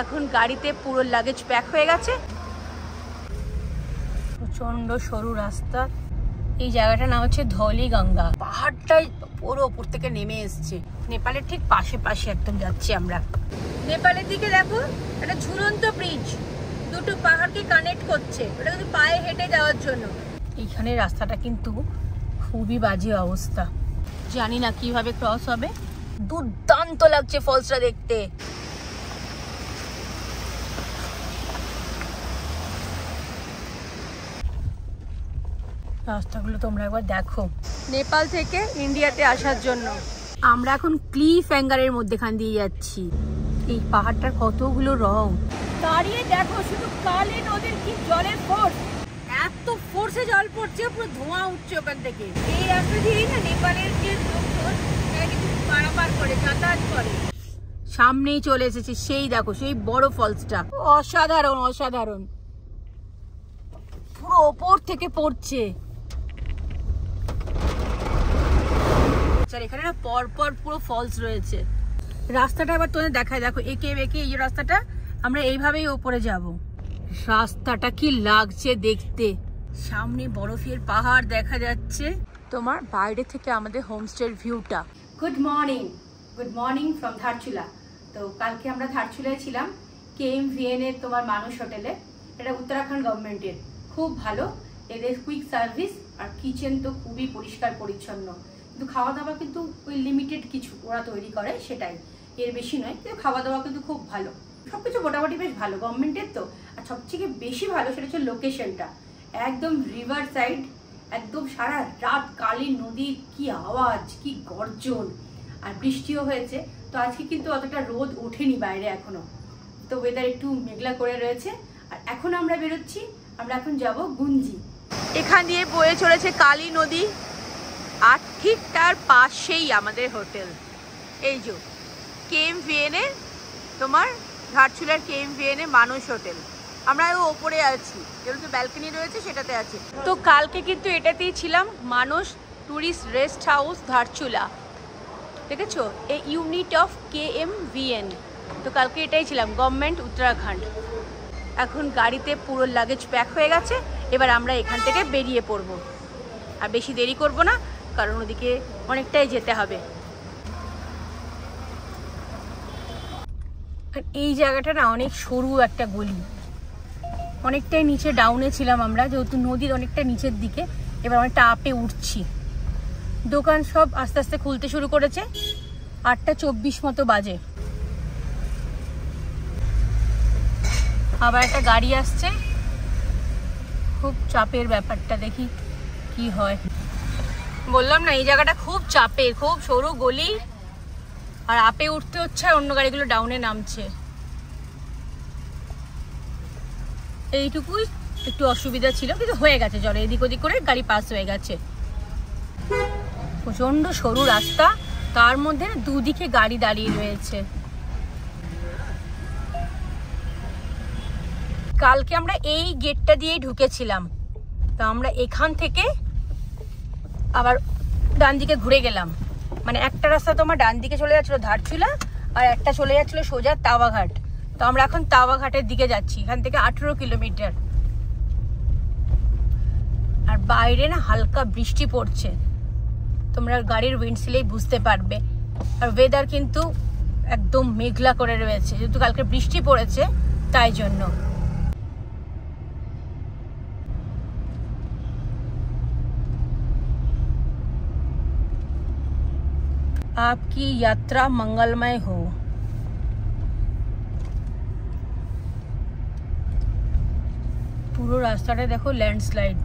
এখন গাড়িতে পুরো লাগেজ প্যাক হয়ে গেছে। প্রচন্ড সরু রাস্তা। এই জায়গাটার নাম হচ্ছে ধৌলিগঙ্গা। পাহাড়টাই পুরো ওপর থেকে নেমে এসছে। নেপালের ঠিক পাশে পাশে একদম যাচ্ছি আমরা। নেপালের দিকে দেখো একটা ঝুলন্ত ব্রিজ, দুটো পাহাড়কে কানেক্ট করছে। ওটা কিন্তু পায়ে হেঁটে যাওয়ার জন্য। এইখানে রাস্তাটা কিন্তু খুবই বাজে অবস্থা, জানি না কিভাবে ক্রস হবে। দুর্দান্ত লাগছে ফলসটা দেখতে। রাস্তাগুলো তোমরা একবার দেখো। নেপাল থেকে ইন্ডিয়াতে আসার জন্য আমরা এখন ক্লিফ হ্যাঙ্গারের মধ্যেখান দিয়ে যাচ্ছি। এই পাহাড়টার কতগুলো রং, দাঁড়িয়ে দেখো শুধু কালী নদীর কি জলের ফোর্স। এত ফোর্সে জল পড়ছে, পুরো ধোঁয়া উঠছে ওখান থেকে। এই রাস্তা দিয়েই না নেপালের যে লোকজন তারা কিন্তু পারাপার করে, যাতায়াত করে। সামনেই চলে এসেছে সেই দেখো সেই বড় ফলসটা। অসাধারণ অসাধারণ, পুরো ওপর থেকে পড়ছে। এখানে না পরপর পুরো ফলস রয়েছে। রাস্তাটা এবার তোদের দেখায়, দেখো একে বেঁকে এই রাস্তাটা, আমরা এইভাবেই ওপরে যাব। রাস্তাটা কি লাগছে দেখতে, সামনে বরফের পাহাড় দেখা যাচ্ছে তোমার বাইরে থেকে আমাদের হোমস্টের ভিউটা। Good morning from Dharchula. তো কালকে আমরা ধারচুলায় ছিলাম KMVN এর তোমার মানুষ হোটেলে। এটা উত্তরাখণ্ড গভর্নমেন্টের, খুব ভালো এদের কুইক সার্ভিস, আর কিচেন তো খুবই পরিষ্কার পরিচ্ছন্ন। কিন্তু খাওয়া দাওয়া কিন্তু ওই লিমিটেড কিছু ওরা তৈরি করে, সেটাই, এর বেশি নয়। কিন্তু খাওয়া দাওয়া কিন্তু খুব ভালো, সবকিছু মোটামুটি বেশ ভালো গভর্নমেন্টের তো। আর সবথেকে বেশি ভালো সেটা হচ্ছে লোকেশনটা, একদম রিভার সাইড, একদম সারা রাত কালী নদীর কি আওয়াজ, কি গর্জন, আর বৃষ্টিও হয়েছে। তো আজকে কিন্তু অতটা রোদ ওঠেনি বাইরে এখনো, তো ওয়েদার একটু মেঘলা করে রয়েছে। আর এখন আমরা বেরোচ্ছি, আমরা এখন যাব গুঞ্জি। এখান দিয়ে বয়ে চলেছে কালী নদী, আর ঠিক তার পাশেই আমাদের হোটেল। এই যে KMVN এর তোমার ধারচুলার KMVN এর মানুষ হোটেল। আমরা ওপরে আছি, যেহেতু ব্যালকনি রয়েছে সেটাতে আছি। তো কালকে কিন্তু এটাতেই ছিলাম, মানুষ টুরিস্ট রেস্ট হাউস ধারচুলা, দেখেছো এই ইউনিট অফ KMVN। তো কালকে এটাই ছিলাম, গভর্নমেন্ট উত্তরাখণ্ড। এখন গাড়িতে পুরো লাগেজ প্যাক হয়ে গেছে, এবার আমরা এখান থেকে বেরিয়ে পড়ব। আর বেশি দেরি করব না, কারণ ওদিকে অনেকটাই যেতে হবে। আর এই জায়গাটা না অনেক সরু একটা গলি, অনেকটাই নিচে ডাউনে ছিলাম আমরা, যেহেতু নদীর অনেকটা নিচের দিকে। এবার অনেকটা আপে উঠছি। দোকান সব আস্তে আস্তে খুলতে শুরু করেছে, 8:24 মতো বাজে। আবার একটা গাড়ি আসছে, খুব চাপের ব্যাপারটা, দেখি কি হয়। বললাম না এই জায়গাটা খুব চাপের, খুব সরু গলি, আর আপে উঠতে হচ্ছে, আর অন্য গাড়িগুলো ডাউনে নামছে। এইটুকুই একটু অসুবিধা ছিল, কিন্তু হয়ে গেছে, চলো এদিক ওদিক করে গাড়ি পাস হয়ে গেছে। প্রচন্ড সরু রাস্তা, তার মধ্যে দুদিকে গাড়ি দাঁড়িয়ে রয়েছে। কালকে আমরা এই গেটটা দিয়েই ঢুকেছিলাম, তো আমরা এখান থেকে আবার ডান দিকে ঘুরে গেলাম। মানে একটা রাস্তা তোমার ডান দিকে চলে যাচ্ছিল ধারচুলা, আর একটা চলে যাচ্ছিল সোজা তাওয়াঘাট। তো আমরা এখন তাওয়াঘাটের দিকে যাচ্ছি, এখান থেকে 18 কিলোমিটার। আর বাইরে না হালকা বৃষ্টি পড়ছে, তোমরা গাড়ির উইন্ডশিলেই বুঝতে পারবে। আর ওয়েদার কিন্তু একদম মেঘলা করে রয়েছে, যেহেতু কালকে বৃষ্টি পড়েছে তাই জন্য। आपकी यात्रा मंगलमय हो। পুরো রাস্তাটা দেখো ল্যান্ডস্লাইড।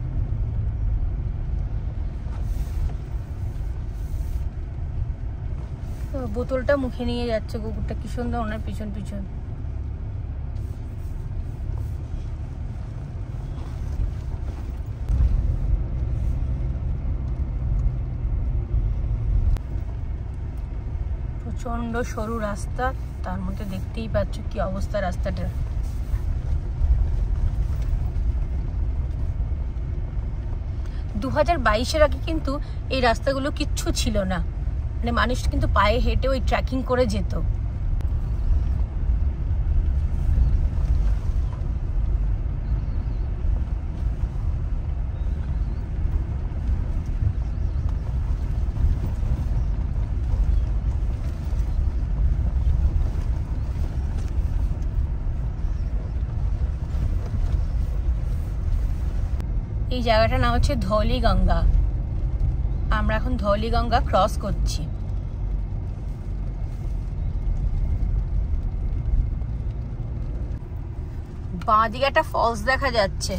বোতলটা মুখে নিয়ে যাচ্ছে কুকুরটা, কি সুন্দর ওনার পিছন পিছন। প্রচন্ড সরু রাস্তা, তার মধ্যে দেখতেই পাচ্ছ কি অবস্থা রাস্তাটার। 2022-এর আগে কিন্তু এই রাস্তাগুলো কিচ্ছু ছিল না, মানে মানুষ কিন্তু পায়ে হেঁটে ওই ট্রেকিং করে যেত। এই জায়গাটার নাম হচ্ছে ধৌলি গঙ্গা। আমরা এখন ধৌলি গঙ্গা ক্রস করছি। বাঁ দিকে একটা ফলস দেখা যাচ্ছে,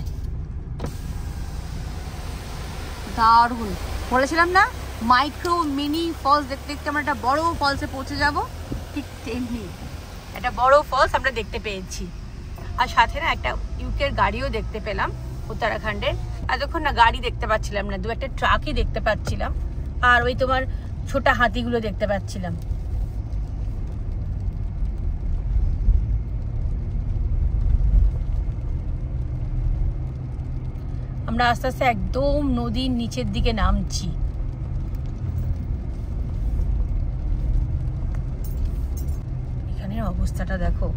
দারুণ। বলেছিলাম না মাইক্রো মিনি ফলস দেখতে দেখতে আমরা একটা বড় ফলসে পৌঁছে যাব, ঠিক তেমনি একটা বড় ফলস আমরা দেখতে পেয়েছি। আর সাথে না একটা ইউকের গাড়িও দেখতে পেলাম উত্তরাখণ্ডের। এতক্ষণ না গাড়ি দেখতে পাচ্ছিলাম না, দু একটা ট্রাকই দেখতে পাচ্ছিলাম, আর ওই তোমার ছোট হাতিগুলো দেখতে পাচ্ছিলাম। আমরা আস্তে আস্তে একদম নদীর নিচের দিকে নামছি। এখানের অবস্থাটা দেখো,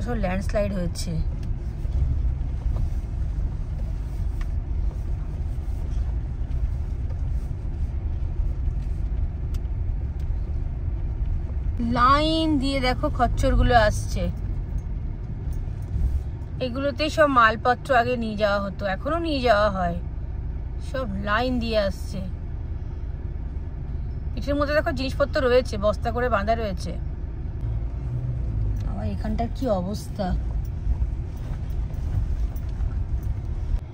সব ল্যান্ডস্লাইড হয়েছে। লাইন দিয়ে দেখো খচ্চরগুলো আসছে। এগুলোতেই সব মালপত্র আগে নিয়ে যাওয়া হতো, এখনো নিয়ে যাওয়া হয়। সব লাইন দিয়ে আসছে। পিঠের মধ্যে দেখো জিনিসপত্র রয়েছে, বস্তা করে বাঁধা রয়েছে। আবার এখানটার কি অবস্থা,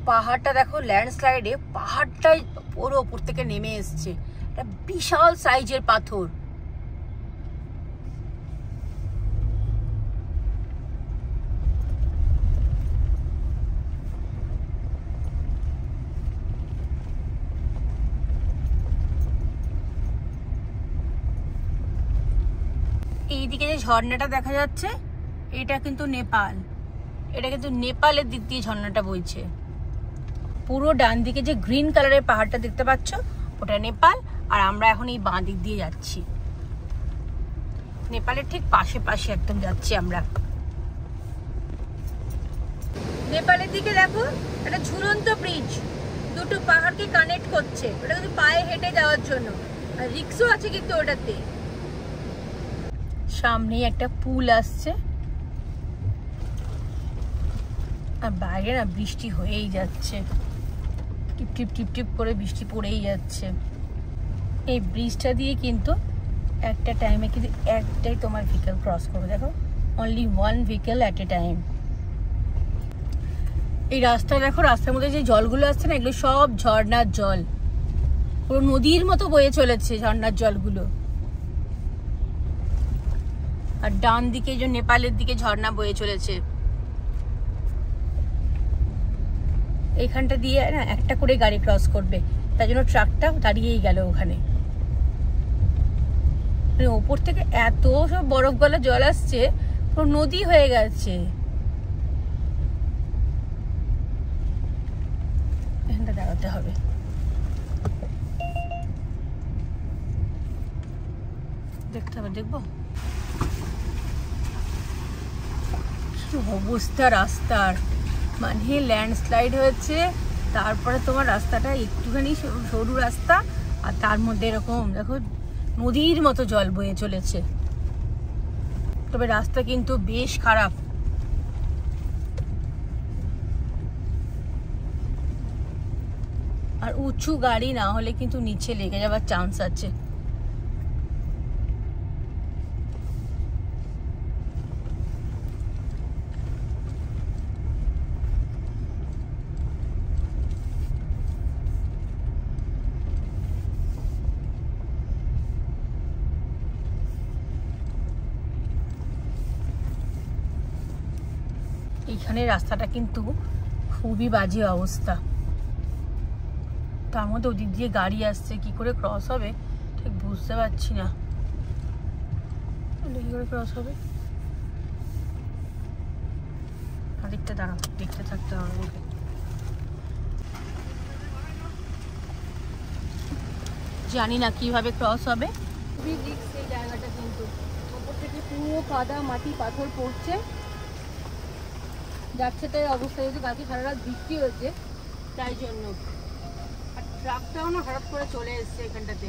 পাহাড়টা দেখো ল্যান্ডস্লাইডে পাহাড়টাই পুরো উপর থেকে নেমে এসছে। একটা বিশাল সাইজের পাথর। এইদিকে যে ঝর্ণাটা দেখা যাচ্ছে এটা কিন্তু নেপাল, এটা কিন্তু নেপালের দিক দিয়ে ঝর্ণাটা বইছে। পুরো ডান দিকে যে গ্রিন কালারের পাহাড়টা দেখতে পাচ্ছ ওটা নেপাল, আর আমরা এখন এই বাঁ দিক দিয়ে যাচ্ছি, নেপালের ঠিক পাশে পাশে একদম যাচ্ছি আমরা। নেপালের দিকে দেখো একটা ঝুলন্ত ব্রিজ, দুটো পাহাড়কে কানেক্ট করছে। ওটা কিন্তু পায়ে হেঁটে যাওয়ার জন্য, আর রিক্সও আছে কিন্তু ওটাতে। সামনে একটা পুল আসছে, আর বাইরে না বৃষ্টি হয়েই যাচ্ছে, টিপ টিপ টিপ টিপ করে বৃষ্টি পড়েই যাচ্ছে। এই ব্রিজটা দিয়ে কিন্তু একটা টাইমে কিন্তু একটাই তোমার ভেহিকল ক্রস করবে, দেখো only one vehicle at a time. এই রাস্তা দেখো, রাস্তার মধ্যে যে জলগুলো আসছে না, এগুলো সব ঝর্ণার জল, পুরো নদীর মতো বয়ে চলেছে ঝর্ণার জলগুলো। আর ডান দিকে যে নেপালের দিকে ঝর্ণা বয়ে চলেছে। এইখানটা দিয়ে না একটা করে গাড়ি ক্রস করবে, তার জন্য ট্রাকটা দাঁড়িয়েই গেল ওখানে। ওপর থেকে এত সব বরফ গলা জল আসছে, পুরো নদী হয়ে গেছে। এখানটা দাঁড়াতে হবে। দেখতে হবে, দেখবো কি অবস্থা রাস্তার। মানে ল্যান্ডস্লাইড হয়েছে, তারপরে তোমার রাস্তাটা একটুখানি সরু রাস্তা, আর তার মধ্যে এরকম দেখো নদীর মতো জল বয়ে চলেছে। তবে রাস্তা কিন্তু বেশ খারাপ। আর উঁচু গাড়ি না হলে কিন্তু নিচে লেগে যাওয়ার চান্স আছে। এইখানে রাস্তাটা কিন্তু খুবই বাজে অবস্থা, তার মধ্যে ওদিক দিয়ে গাড়ি আসছে, কি করে ক্রস হবে ঠিক বুঝতে পারছি না। কি করে ক্রস হবে, আরেকটা দাঁড়াও, দেখতে থাকতে হবে। জানি না কিভাবে ক্রস হবে, খুবই রিস্ক এই জায়গাটা। কিন্তু ওপর থেকে পুরো কাদা মাটি পাথর পড়ছে, যাচ্ছে তাই অবস্থা। যেহেতু কালকে সারা রাত বৃষ্টি হয়েছে তাই জন্য। আর ট্রাকটাও না হঠাৎ করে চলে এসছে এখানটাতে।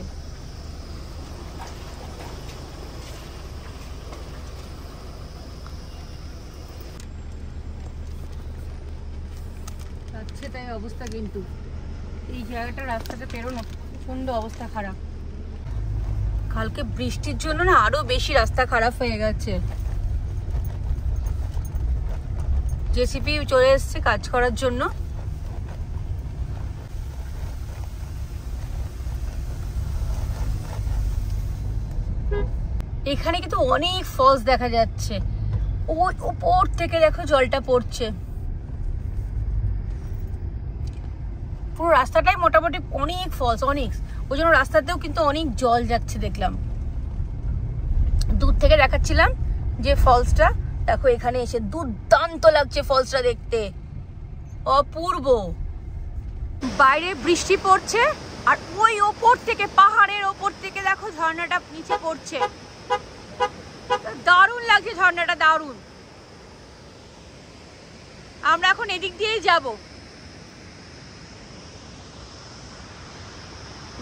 যাচ্ছে তাই অবস্থা, কিন্তু এই জায়গাটা রাস্তাটা পেরোনো প্রচন্ড অবস্থা খারাপ। কালকে বৃষ্টির জন্য না আরো বেশি রাস্তা খারাপ হয়ে গেছে। জেসিপি চলে এসছে কাজ করার জন্য। এখানে কিন্তু অনেক ফলস দেখা যাচ্ছে, ওই উপর থেকে দেখো জলটা পড়ছে। পুরো রাস্তাটাই মোটামুটি অনেক ফলস, অনেক, ওই জন্য রাস্তাতেও কিন্তু অনেক জল যাচ্ছে। দেখলাম দূর থেকে দেখাচ্ছিলাম যে ফলসটা, দেখো এখানে এসে দুর্দান্ত লাগছে ফলসটা দেখতে, অপূর্ব। বাইরে বৃষ্টি পড়ছে আর ওই ওপর থেকে, পাহাড়ের ওপর থেকে দেখো ঝর্ণাটা নিচে পড়ছে, দারুণ লাগছে ঝর্ণাটা, দারুণ। আমরা এখন এদিক দিয়েই যাব,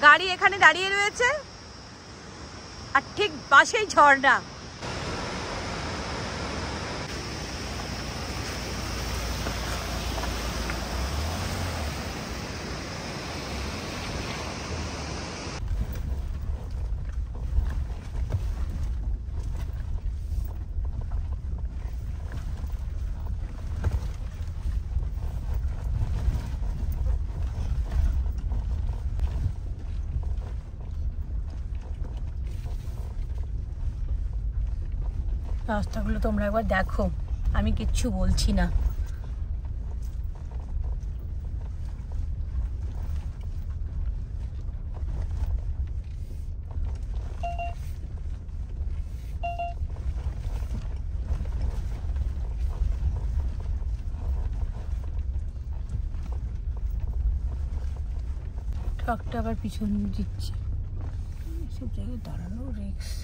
গাড়ি এখানে দাঁড়িয়ে রয়েছে আর ঠিক পাশেই ঝর্ণা। রাস্তাগুলো তোমরা একবার দেখো, আমি কিচ্ছু বলছি না। ট্রাকটা আবার পিছন দিচ্ছে, সব জায়গায় দাঁড়ানো রিস্ক।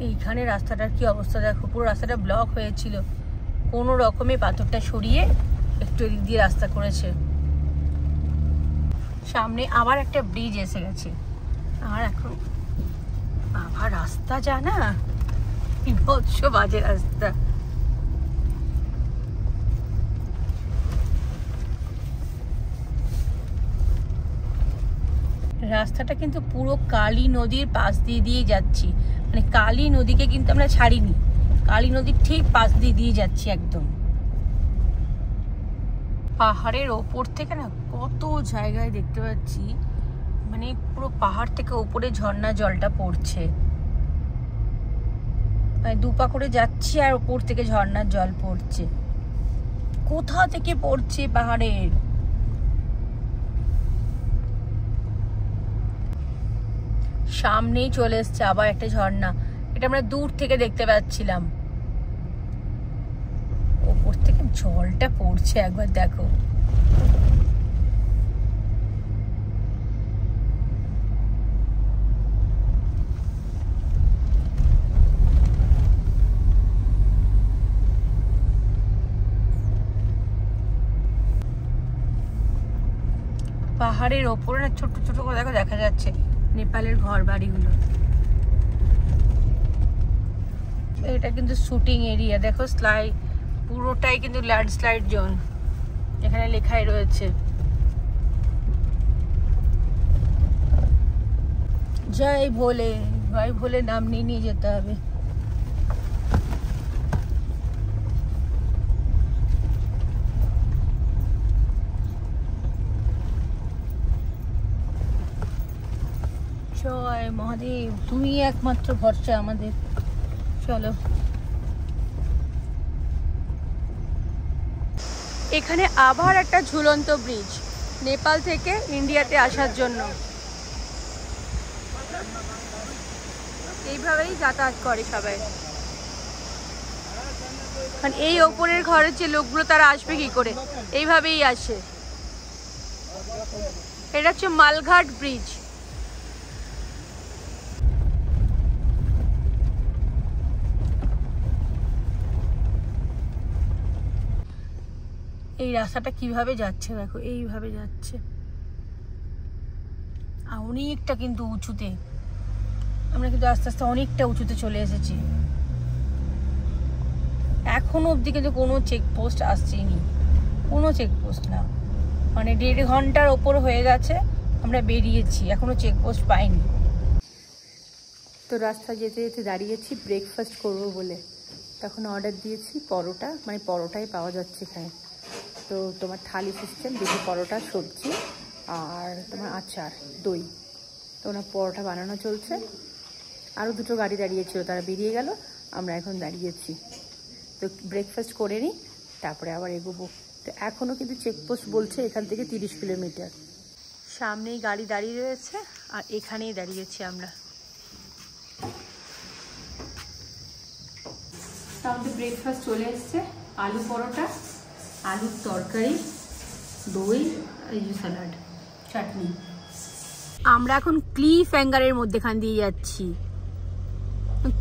এইখানে রাস্তাটার কি অবস্থা দেখো, পুরো রাস্তাটা ব্লক হয়েছিল, কোনো রকমে পাথরটা সরিয়ে একটু এদিক দিয়ে রাস্তা করেছে। সামনে আবার একটা ব্রিজ এসে গেছে, আর এখন আবার রাস্তা জানা বিভৎস বাজে রাস্তা। রাস্তাটা কিন্তু পুরো কালী নদীর পাশ দিয়ে যাচ্ছি, মানে কালী নদীকে কিন্তু আমরা ছাড়িনি, কালী নদীর ঠিক পাশ দিয়ে যাচ্ছি একদম। পাহাড়ের ওপর থেকে না কত জায়গায় দেখতে পাচ্ছি, মানে পুরো পাহাড় থেকে উপরে ঝর্ণা জলটা পড়ছে, মানে দুপা করে যাচ্ছি আর ওপর থেকে ঝর্ণার জল পড়ছে। কোথা থেকে পড়ছে পাহাড়ের? সামনেই চলে এসছে আবার একটা ঝর্ণা, এটা আমরা দূর থেকে দেখতে পাচ্ছিলাম, ওপর থেকে জলটা পড়ছে একবার দেখো। পাহাড়ের ওপরে না ছোট ছোট করে দেখো দেখা যাচ্ছে নেপালের ঘর বাড়িগুলো। এটা কিন্তু শুটিং এরিয়া, দেখো স্লাইড, পুরোটাই কিন্তু ল্যান্ডস্লাইড জোন, এখানে লেখাই রয়েছে। জয় ভোলে, জয় ভোলে নাম নিয়ে যেতে হবে। জয় মহাদেব, তুমি একমাত্র ভরসা আমাদের। চলো, এখানে আবার একটা ঝুলন্ত ব্রিজ, নেপাল থেকে ইন্ডিয়াতে আসার জন্য এইভাবেই যাতায়াত করে সবাই। মানে এই ওপরের ঘরের যে লোকগুলো তারা আসবে কি করে, এইভাবেই আসে। এটা হচ্ছে মালঘাট ব্রিজ। এই রাস্তাটা কিভাবে যাচ্ছে দেখো, এইভাবে যাচ্ছে। অনেকটা কিন্তু উঁচুতে, আমরা কিন্তু আস্তে আস্তে অনেকটা উঁচুতে চলে এসেছি। এখনো অবধি কিন্তু কোনো চেকপোস্ট আসছেনি, কোনো চেকপোস্ট না, মানে 1.5 ঘন্টার ওপর হয়ে গেছে আমরা বেরিয়েছি, এখনো চেকপোস্ট পাইনি। তো রাস্তা যেতে যেতে দাঁড়িয়েছি ব্রেকফাস্ট করবো বলে, তখন অর্ডার দিয়েছি পরোটা, মানে পরোটাই পাওয়া যাচ্ছে এখানে। তো তোমার থালি সিস্টেম, দুটো পরোটা, সবজি আর তোমার আচার, দই। তো ওনার পরোটা বানানো চলছে। আরও দুটো গাড়ি দাঁড়িয়েছিল, তারা বেরিয়ে গেল, আমরা এখন দাঁড়িয়েছি। তো ব্রেকফাস্ট করে নিই, তারপরে আবার এগোবো। তো এখনও কিন্তু চেকপোস্ট বলছে এখান থেকে 30 কিলোমিটার। সামনেই গাড়ি দাঁড়িয়ে রয়েছে আর এখানেই দাঁড়িয়েছি আমরা। আমাদের ব্রেকফাস্ট চলে এসছে, আলু পরোটা, আলুর তরকারি, দই, এই যে স্যালাড, চাটনি। আমরা এখন ক্লিফ হ্যাঙ্গারের মধ্যেখান দিয়ে যাচ্ছি।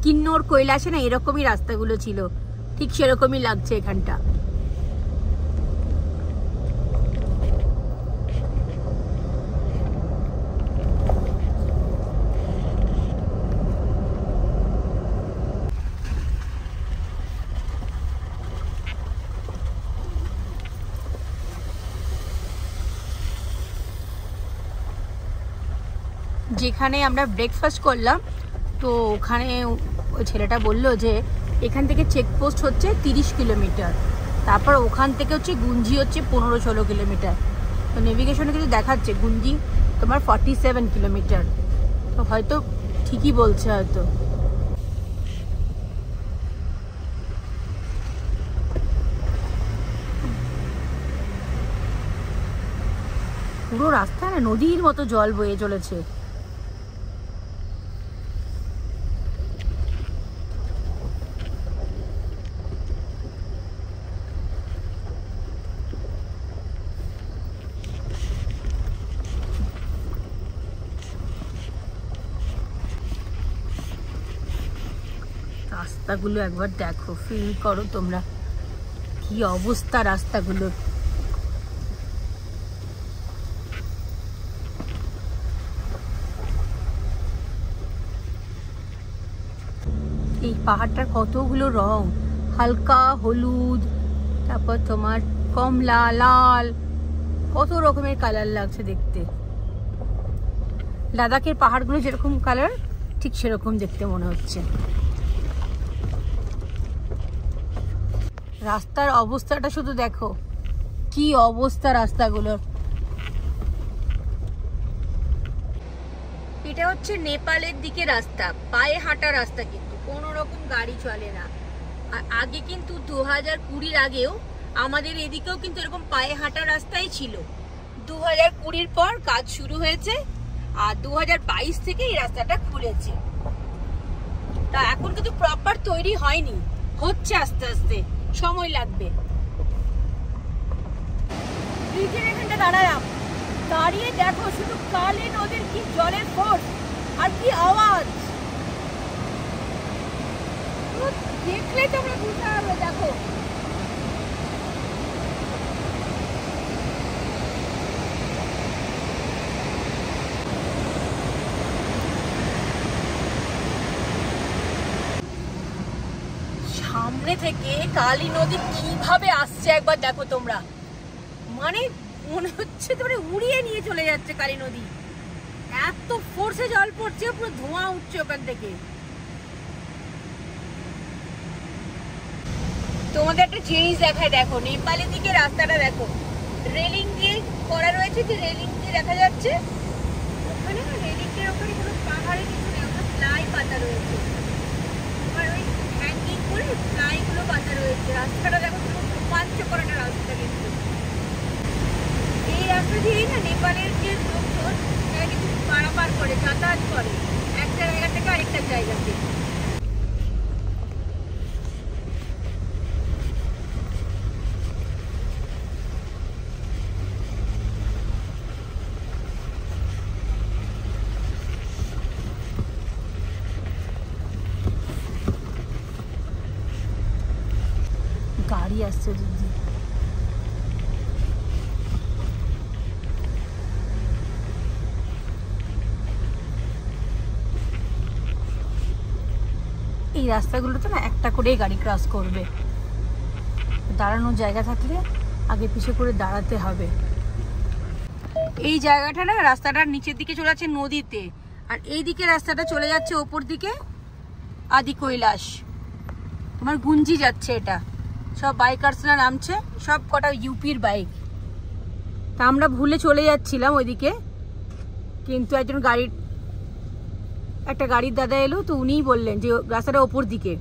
কিন্নর কৈলাসে না এরকমই রাস্তাগুলো ছিল, ঠিক সেরকমই লাগছে এখানটা। যেখানে আমরা ব্রেকফাস্ট করলাম, তো ওখানে ওই ছেলেটা বললো যে এখান থেকে চেকপোস্ট হচ্ছে 30 কিলোমিটার, তারপর ওখান থেকে হচ্ছে গুঞ্জি হচ্ছে 15-16 কিলোমিটার। তো নেভিগেশনে কিন্তু দেখাচ্ছে গুঞ্জি তোমার 47 কিলোমিটার, তো হয়তো ঠিকই বলছে হয়তো। পুরো রাস্তায় না নদীর মতো জল বয়ে চলেছে। রাস্তাগুলো একবার দেখো, ফিল করো তোমরা কি অবস্থা রাস্তাগুলোর। এই পাহাড়টার কতগুলো রং, হালকা হলুদ, তারপর তোমার কমলা, লাল, কত রকমের কালার লাগছে দেখতে। লাদাখের পাহাড়গুলো যেরকম কালার ঠিক সেরকম দেখতে মনে হচ্ছে। রাস্তার অবস্থাটা শুধু দেখো, কি অবস্থা রাস্তাগুলোর। এটা হচ্ছে নেপালের দিকে রাস্তা, পায়ে হাঁটা রাস্তা, কিন্তু কোনো রকম গাড়ি চলে না। আর আগে কিন্তু 2020-র আগেও আমাদের এদিকেও কিন্তু এরকম পায়ে হাঁটা রাস্তাই ছিল। 2020-র পর কাজ শুরু হয়েছে আর 2022 থেকে এই রাস্তাটা খুলেছে। তা এখন কিন্তু প্রপার তৈরি হয়নি, হচ্ছে আস্তে আস্তে, সময় লাগবে। ব্রিজের এখানটা দাঁড়ালাম, দাঁড়িয়ে দেখো শুধু কালী নদীর কি জলের ফোর্স আর কি আওয়াজ, দেখলে তোমরা বুঝতে পারবে। দেখো সামনে থেকে কালী নদী কিভাবে আসছে একবার দেখো তোমরা, মানে মনে হচ্ছে তোমরা উড়িয়ে নিয়ে চলে যাচ্ছে কালী নদী, এত ফোর্সে জল পড়ছে, পুরো ধোঁয়া উঠছে ওখান থেকে। তোমাদের একটা জিনিস দেখায়, দেখো নেপালের দিকে রাস্তাটা দেখো, রেলিং দিয়ে করা রয়েছে, যে রেলিং দিয়ে দেখা যাচ্ছে ওখানে না, রেলিং এর ওখানে কোনো পাহাড়ে কিছু নেই, ওখানে ফ্লাই পাতা রয়েছে, আর ওই হ্যাঙ্গিং করে ফ্লাই গুলো পাতা রয়েছে। রাস্তাটা দেখো পুরো রোমাঞ্চকর একটা রাস্তা, কিন্তু এই রাস্তা দিয়েই না নেপালের যে লোকজন তারা কিন্তু পারাপার করে, যাতায়াত করে একটা জায়গা থেকে আরেকটা জায়গাতে। গাড়ি আসছে দিদি, রাস্তাগুলোতে না একটা করেই গাড়ি ক্রস করবে, দাঁড়ানোর জায়গা থাকলে আগে পিছে করে দাঁড়াতে হবে। এই জায়গাটা না রাস্তাটার নিচের দিকে চলে যাচ্ছে নদীতে, আর এই দিকে রাস্তাটা চলে যাচ্ছে ওপর দিকে আদি কৈলাস। তোমার গুঞ্জি যাচ্ছে, এটা সব বাইকার্সরা নামছে, সব কটা ইউপির বাইক। তা আমরা ভুলে চলে যাচ্ছিলাম ওইদিকে, কিন্তু একটা গাড়ির দাদা এলো, তো উনিই বললেন যে রাস্তাটা ওপর দিকে।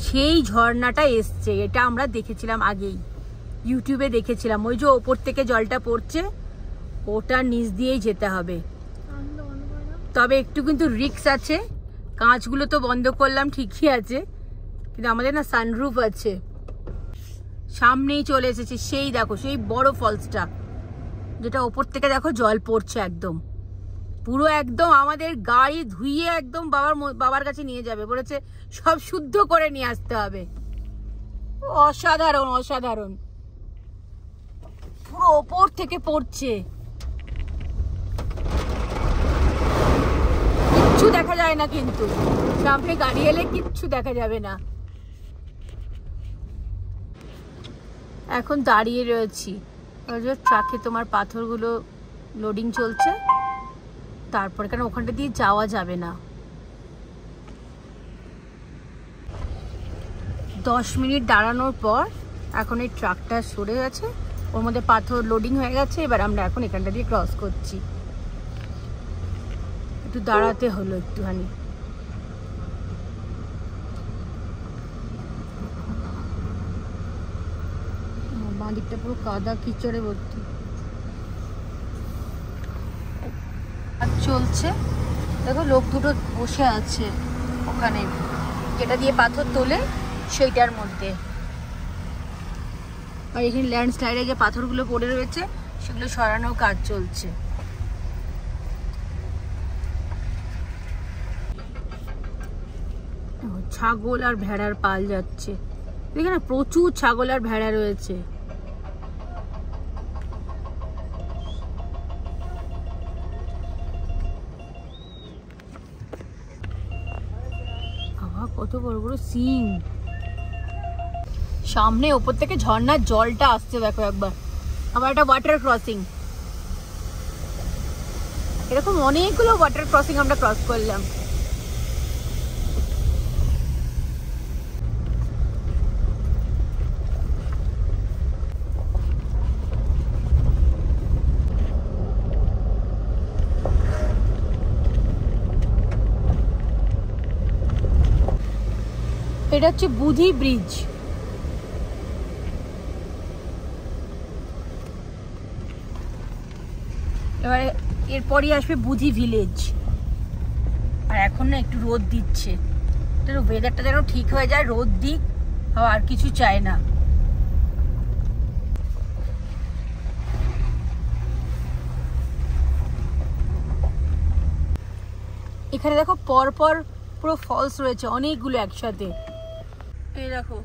সেই ঝর্ণাটা এসছে, এটা আমরা দেখেছিলাম আগেই, ইউটিউবে দেখেছিলাম। ওই যে ওপর থেকে জলটা পড়ছে, ওটার নিচ দিয়েই যেতে হবে। তবে একটু কিন্তু রিস্ক আছে। কাঁচগুলো তো বন্ধ করলাম, ঠিকই আছে, কিন্তু আমাদের না সানরুফ আছে। সামনেই চলে এসেছে, সেই দেখো সেই বড় ফলসটা, যেটা ওপর থেকে দেখো জল পড়ছে একদম পুরো, একদম আমাদের গাড়ি ধুইয়ে একদম বাবার কাছে নিয়ে যাবে বলেছে, সব শুদ্ধ করে নিয়ে আসতে হবে। অসাধারণ অসাধারণ, পুরো ওপর থেকে পড়ছে, কিচ্ছু দেখা যায় না, কিন্তু সামনে গাড়ি এলে কিচ্ছু দেখা যাবে না। এখন দাঁড়িয়ে রয়েছি, ট্রাকে তোমার পাথরগুলো লোডিং চলছে, তারপরে কেন ওখানটা দিয়ে যাওয়া যাবে না। 10 মিনিট দাঁড়ানোর পর এখন এই ট্রাকটা সরে গেছে, ওর মধ্যে পাথর লোডিং হয়ে গেছে। এবার আমরা এখন এখানটা দিয়ে ক্রস করছি, একটু দাঁড়াতে হলো একটুখানি। বাঁ দিকটা পুরো কাদা কিচড়ে ভর্তি। চলছে দেখো, লোক দুটো বসে আছে ওখানে, যেটা দিয়ে পাথর তোলে সেইটার মধ্যে। আর এখানে ল্যান্ডস্লাইডে যে পাথরগুলো পড়ে রয়েছে সেগুলো সরানোর কাজ চলছে। ছাগল আর ভেড়ার পাল যাচ্ছে, এখানে প্রচুর ছাগল আর ভেড়া রয়েছে। কত বড় বড় সিং, সামনে ওপর থেকে ঝর্ণার জলটা আসছে দেখো একবার। আবার একটা ওয়াটার ক্রসিং, এরকম অনেকগুলো ওয়াটার ক্রসিং আমরা ক্রস করলাম। এটা হচ্ছে বুধি ব্রিজ। এবারে এরপরই আসবে বুধি ভিলেজ। আর এখন না একটু রোদ দিচ্ছে, ওয়েদারটা যেন ঠিক হয়ে যায়, রোদ দিক, আর কিছু চাই না। এখানে দেখো পরপর পুরো ফলস রয়েছে অনেকগুলো একসাথে। এই দেখো,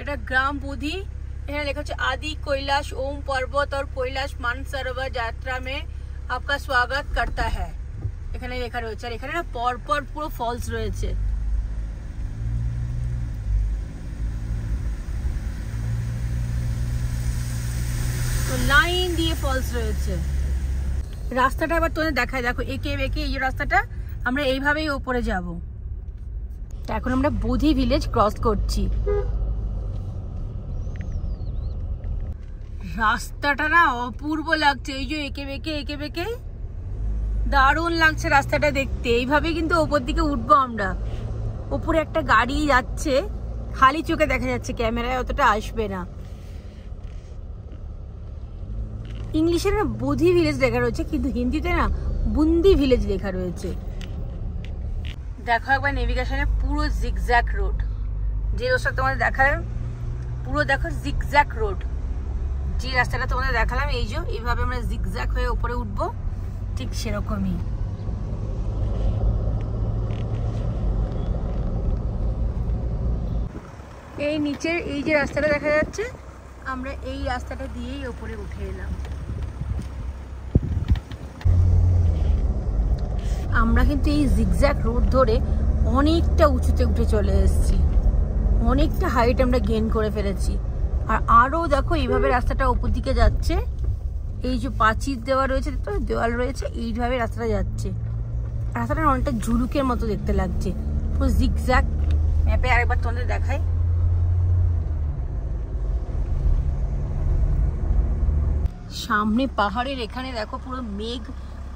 এটা গ্রাম বুধি, এখানে লেখা হচ্ছে आदि कैलाश ओम पर्वत और कैलाश मानसरोवर यात्रा में आपका स्वागत करता है, এখানে লেখা রয়েছে। আর এখানে না পরপর পুরো ফলস রয়েছে। তো লাইন দিয়ে ফলস রয়েছে। রাস্তাটা আবার তোমাদের দেখায়, দেখো একে বেঁকে এই রাস্তাটা, আমরা এইভাবেই ওপরে যাব। এখন আমরা বুধি ভিলেজ ক্রস করছি। রাস্তাটা না অপূর্ব লাগছে, এই যে একে বেঁকে দারুণ লাগছে রাস্তাটা দেখতে। এইভাবে কিন্তু ওপর দিকে উঠবো আমরা। ওপরে একটা গাড়ি যাচ্ছে, খালি চোখে দেখা যাচ্ছে, ক্যামেরায় অতটা আসবে না। ইংলিশে না বুধি ভিলেজ লেখা রয়েছে, কিন্তু হিন্দিতে না বুন্দি ভিলেজ লেখা রয়েছে। দেখো একবার নেভিগেশনে পুরো জিগজ্যাগ রোড, যে রোডটা তোমাদের দেখায় পুরো দেখো জিগজ্যাগ রোড, যে রাস্তাটা তোমাদের দেখালাম এই যে এইভাবে আমরা জিগজ্যাগ হয়ে উপরে উঠবো, ঠিক সেরকমই। এই নিচের এই যে রাস্তাটা দেখা যাচ্ছে, আমরা এই রাস্তাটা দিয়েই উপরে উঠে এলাম। আমরা কিন্তু এই জিগজ্যাগ রোড ধরে অনেকটা উঁচুতে উঠে চলে এসেছি, অনেকটা হাইট আমরা গেইন করে ফেলেছি। আর আরও দেখো এইভাবে রাস্তাটা উপর দিকে যাচ্ছে, এই যে প্রাচীর দেওয়া রয়েছে তো, দেওয়াল রয়েছে, এইভাবে রাস্তাটা যাচ্ছে। রাস্তাটা অনেকটা ঝুলুকের মতো দেখতে লাগছে, পুরো জিগজ্যাগ। ম্যাপে আরেকবার তোমাদের দেখাই। সামনে পাহাড়ের এখানে দেখো পুরো মেঘ,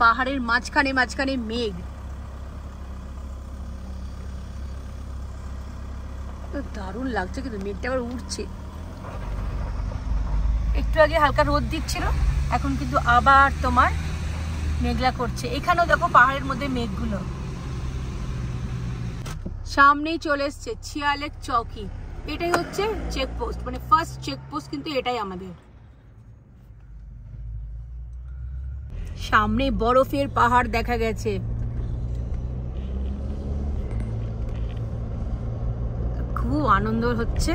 পাহাড়ের মাঝখানে মাঝখানে মেঘ, দারুণ লাগছে। কিন্তু মেঘটা আবার উঠছে, একটু আগে হালকা রোদ দিচ্ছিল, এখন কিন্তু আবার তোমার মেঘলা করছে। এখানেও দেখো পাহাড়ের মধ্যে মেঘগুলো। সামনেই চলে এসছে ছিয়ালেক চৌকি, এটাই হচ্ছে চেকপোস্ট, মানে ফার্স্ট চেকপোস্ট কিন্তু এটাই আমাদের। সামনে বরফের পাহাড় দেখা গেছে, খুব আনন্দ হচ্ছে।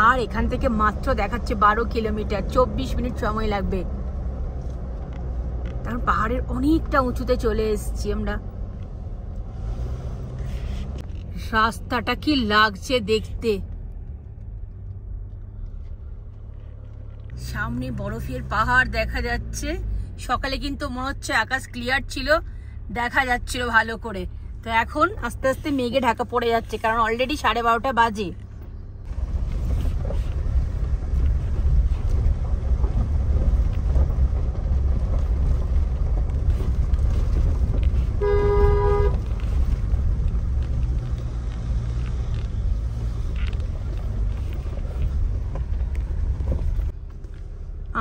আর এখান থেকে মাত্র দেখাচ্ছে 12 কিলোমিটার, 24 মিনিট সময় লাগবে। কারণ পাহাড়ের অনেকটা উঁচুতে চলে এসেছি আমরা। রাস্তাটা কি লাগছে দেখতে, সামনে বরফের পাহাড় দেখা যাচ্ছে। সকালে কিন্তু মনে হচ্ছে আকাশ ক্লিয়ার ছিল, দেখা যাচ্ছিল ভালো করে, তো এখন আস্তে আস্তে মেঘে ঢাকা পড়ে যাচ্ছে, কারণ অলরেডি 12:30 বাজে।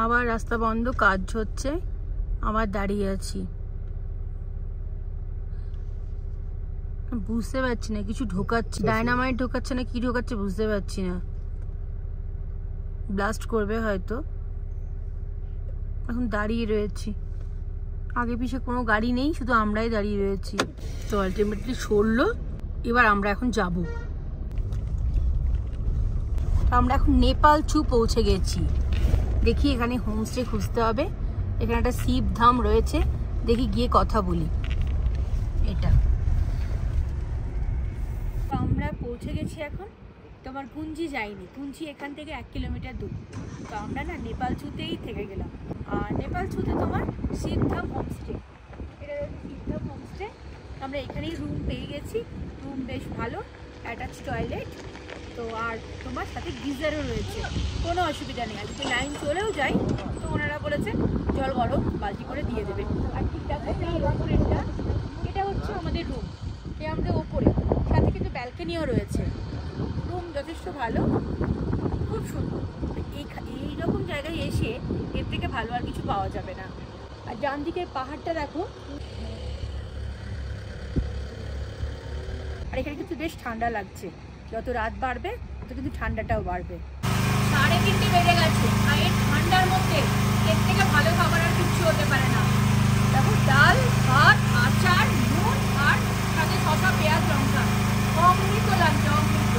আবার রাস্তা বন্ধ, কাজ হচ্ছে, আবার দাঁড়িয়ে আছি। বুঝতে পারছি না, কিছু ঢোকাচ্ছে, ডায়নামাইট ঢোকাচ্ছে না কি ঢোকাচ্ছে বুঝতে পারছি না। ব্লাস্ট করবে হয়তো। এখন দাঁড়িয়ে রয়েছি, আগে পিছে কোনো গাড়ি নেই, শুধু আমরাই দাঁড়িয়ে রয়েছি। তো আলটিমেটলি সরলো, এবার আমরা এখন যাব। আমরা এখন নেপালছু পৌঁছে গেছি। দেখি এখানে হোমস্টে খুঁজতে হবে, এখানে একটা শিবধাম রয়েছে, দেখি গিয়ে কথা বলি। এটা আমরা পৌঁছে গেছি এখন। তোমার কুঞ্জি যাইনি, কুঞ্জি এখান থেকে 1 কিলোমিটার দূর। তো আমরা না নেপালছুতেই থেকে গেলাম। আর নেপালছুতে তোমার শিবধাম হোমস্টে, এটা শিবধাম হোমস্টে। আমরা এখানেই রুম পেয়ে গেছি, রুম বেশ ভালো, অ্যাটাচ টয়লেট তো, আর তোমার সাথে গিজারও রয়েছে, কোনো অসুবিধা নেই। আর যদি লাইন চলেও যায় তো ওনারা বলেছে জল গরম বালতি করে দিয়ে দেবে। আর ঠিক আছে, এই ওপরেরটা এটা হচ্ছে আমাদের রুম, এ আমাদের ওপরে, সাথে কিন্তু ব্যালকনিও রয়েছে। রুম যথেষ্ট ভালো, খুব সুন্দর। এইরকম জায়গায় এসে এর থেকে ভালো আর কিছু পাওয়া যাবে না। আর ডান দিকের পাহাড়টা দেখো, আর এখানে কিন্তু বেশ ঠান্ডা লাগছে, যত রাত বাড়বে তত কিন্তু ঠান্ডাটাও বাড়বে। 3:30 বেজে গেছে, আর এই ঠান্ডার মধ্যে এর থেকে ভালো খাবার আর কিছু হতে পারে না। দেখো ডাল, ভাত, আচার, নুন, আর সাথে শসা, পেঁয়াজ, লঙ্কা, অমৃত লাগছে, অমৃত।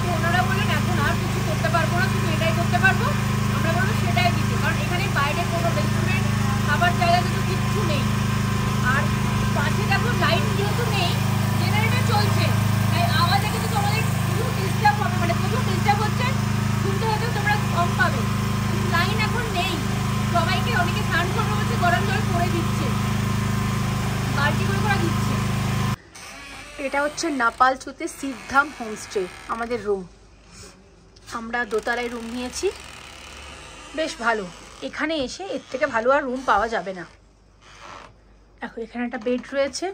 তো ওনারা বললেন এখন আর কিছু করতে পারবো না, শুধু এটাই করতে পারবো। আমরা বলবো সেটাই দিতে, কারণ এখানে বাইরে কোনো রেস্টুরেন্ট, খাবার জায়গা কিন্তু কিচ্ছু নেই। আর পাশে দেখো লাইন যেহেতু নেই, জেনারেটর চলছে, তাই আওয়াজে কিন্তু তোমাদের প্রচুর ডিস্টার্ব হবে, মানে প্রচুর ডিস্টার্ব হচ্ছে, শুনতে হয়তো তোমরা কম পাবে। লাইন এখন নেই, সবাইকে অনেকে স্নান করবে বলছে, গরম জল করে দিচ্ছে, বালতি করে দিচ্ছে। এটা হচ্ছে নেপালছুতে শিবধাম হোমস্টে, আমাদের রুম। আমরা দোতলায় রুম নিয়েছি, বেশ ভালো। এখানে এসে এর থেকে ভালো আর রুম পাওয়া যাবে না। দেখো এখানে একটা বেড রয়েছে,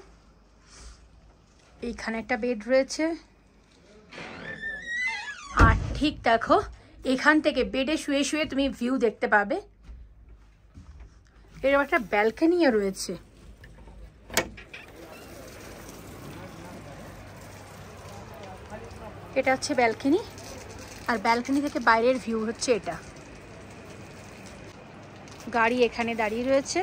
এইখানে একটা বেড রয়েছে, আর ঠিক দেখো এখান থেকে বেডে শুয়ে শুয়ে তুমি ভিউ দেখতে পাবে। এরকম একটা ব্যালকনিও রয়েছে। এটা হচ্ছে ব্যালকনি, আর ব্যালকনি থেকে বাইরের ভিউ হচ্ছে এটা। গাড়ি এখানে দাঁড়িয়ে রয়েছে।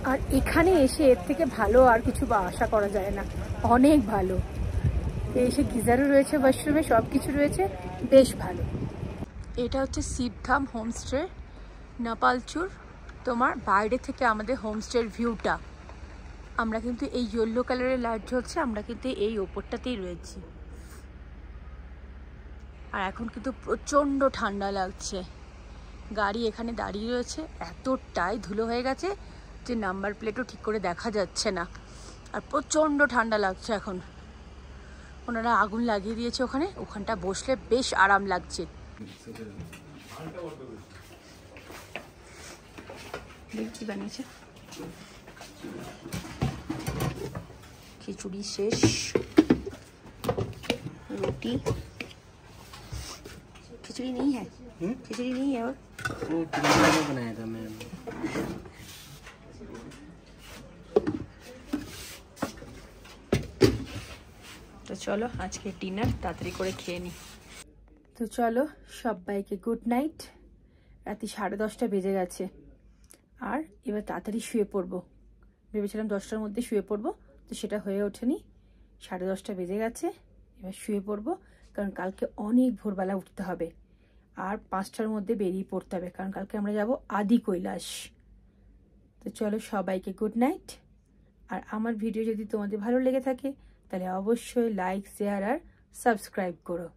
আর এখানে এসে এর থেকে ভালো আর কিছু আশা করা যায় না, অনেক ভালো। এসে গিজারও রয়েছে, ওয়াশরুমে সব কিছু রয়েছে, বেশ ভালো। এটা হচ্ছে শিবধাম হোমস্টে নেপালচুর। তোমার বাইরে থেকে আমাদের হোমস্টের ভিউটা, আমরা কিন্তু এই ইয়েলো কালারের লাইট জ্বলছে, আমরা কিন্তু এই ওপরটাতেই রয়েছি। আর এখন কিন্তু প্রচণ্ড ঠান্ডা লাগছে। গাড়ি এখানে দাঁড়িয়ে রয়েছে, এতটাই ধুলো হয়ে গেছে যে নাম্বার প্লেটও ঠিক করে দেখা যাচ্ছে না। আর প্রচণ্ড ঠান্ডা লাগছে এখন। ওনারা আগুন লাগিয়ে দিয়েছে ওখানে, ওখানটা বসলে বেশ আরাম লাগছে। কি বানিয়েছে? खिचड़ी शेष, रोटी। खिचड़ी नहीं है? खिचड़ी नहीं है और वो बनाया था मैं। তো চলো আজকে ডিনার তাড়াতাড়ি করে খেয়ে নিই। তো চলো সবাইকে গুড নাইট। রাতে 10:30 বেজে গেছে, আর এবার তাড়াতাড়ি শুয়ে পড়বো। ভেবেছিলাম 10টার মধ্যে শুয়ে পড়বো, তো সেটা হয়ে ওঠেনি। 10:30 বেজে গেছে, এবার শুয়ে পড়বো। কারণ কালকে অনেক ভোরবেলা উঠতে হবে, আর 5টার মধ্যে বেরিয়ে পড়তে হবে, কারণ কালকে আমরা যাব আদি কৈলাস। তো চলো সবাইকে গুড নাইট। আর আমার ভিডিও যদি তোমাদের ভালো লেগে থাকে তাহলে অবশ্যই লাইক, শেয়ার আর সাবস্ক্রাইব করো।